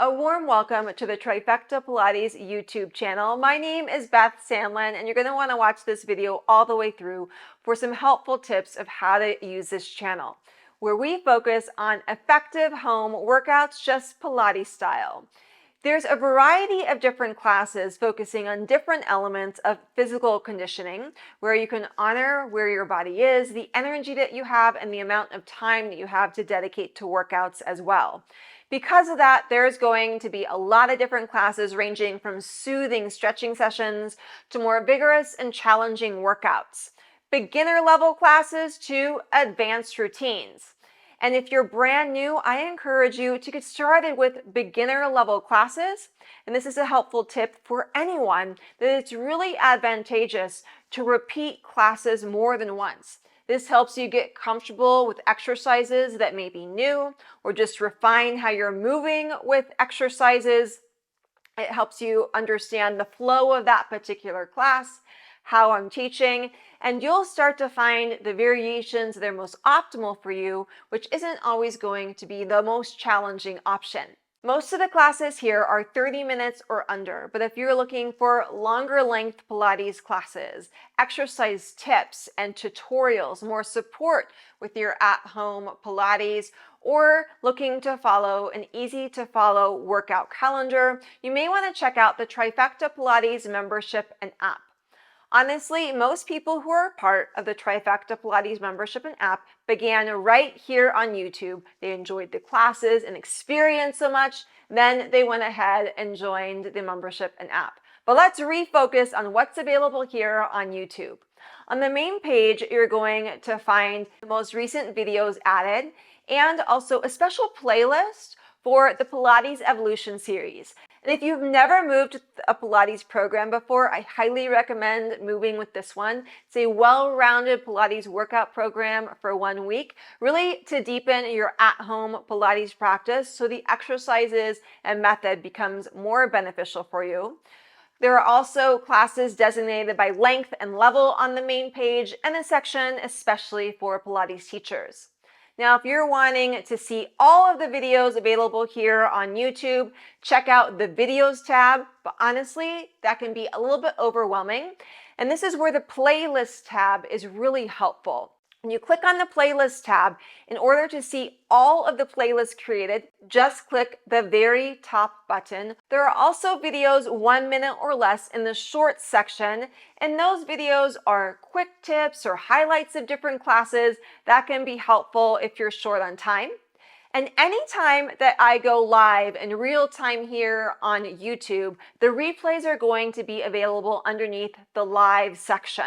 A warm welcome to the Trifecta Pilates YouTube channel. My name is Beth Sandlin, and you're going to want to watch this video all the way through for some helpful tips of how to use this channel, where we focus on effective home workouts just Pilates style. There's a variety of different classes focusing on different elements of physical conditioning, where you can honor where your body is, the energy that you have, and the amount of time that you have to dedicate to workouts as well. Because of that, there's going to be a lot of different classes ranging from soothing stretching sessions to more vigorous and challenging workouts, beginner level classes to advanced routines. And if you're brand new, I encourage you to get started with beginner level classes. And this is a helpful tip for anyone that it's really advantageous to repeat classes more than once. This helps you get comfortable with exercises that may be new or just refine how you're moving with exercises. It helps you understand the flow of that particular class, how I'm teaching, and you'll start to find the variations that are most optimal for you, which isn't always going to be the most challenging option. Most of the classes here are 30 minutes or under, but if you're looking for longer length Pilates classes, exercise tips and tutorials, more support with your at-home Pilates, or looking to follow an easy to follow workout calendar, you may want to check out the Trifecta Pilates membership and app. Honestly, most people who are part of the Trifecta Pilates membership and app began right here on YouTube. They enjoyed the classes and experience so much, then they went ahead and joined the membership and app. But let's refocus on what's available here on YouTube. On the main page, you're going to find the most recent videos added and also a special playlist for the Pilates Evolution series. And if you've never moved a Pilates program before, I highly recommend moving with this one. It's a well-rounded Pilates workout program for 1 week, really to deepen your at-home Pilates practice so the exercises and method becomes more beneficial for you. There are also classes designated by length and level on the main page and a section especially for Pilates teachers. Now, if you're wanting to see all of the videos available here on YouTube, check out the videos tab, but honestly, that can be a little bit overwhelming. And this is where the playlist tab is really helpful. When you click on the playlist tab, in order to see all of the playlists created, just click the very top button. There are also videos 1 minute or less in the shorts section, and those videos are quick tips or highlights of different classes that can be helpful if you're short on time. And anytime that I go live in real time here on YouTube, the replays are going to be available underneath the live section.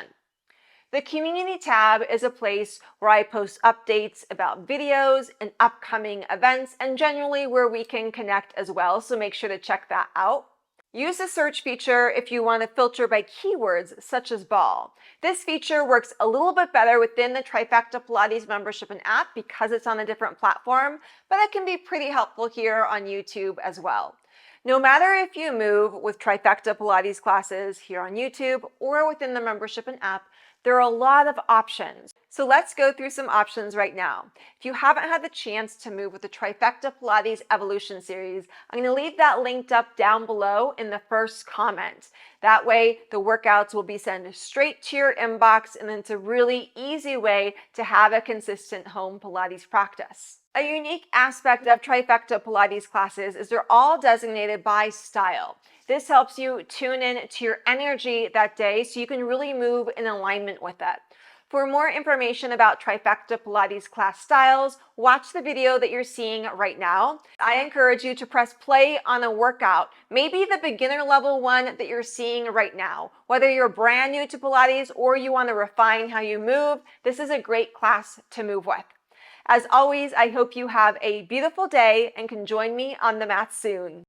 The community tab is a place where I post updates about videos and upcoming events and generally where we can connect as well, so make sure to check that out. Use the search feature if you want to filter by keywords such as ball. This feature works a little bit better within the Trifecta Pilates membership and app because it's on a different platform, but it can be pretty helpful here on YouTube as well. No matter if you move with Trifecta Pilates classes here on YouTube or within the membership and app, there are a lot of options. So let's go through some options right now. If you haven't had the chance to move with the Trifecta Pilates Evolution series, I'm going to leave that linked up down below in the first comment. That way, the workouts will be sent straight to your inbox, and it's a really easy way to have a consistent home Pilates practice. A unique aspect of Trifecta Pilates classes is they're all designated by style. This helps you tune in to your energy that day so you can really move in alignment with it. For more information about Trifecta Pilates class styles, watch the video that you're seeing right now. I encourage you to press play on a workout, maybe the beginner level one that you're seeing right now. Whether you're brand new to Pilates or you want to refine how you move, this is a great class to move with. As always, I hope you have a beautiful day and can join me on the mat soon.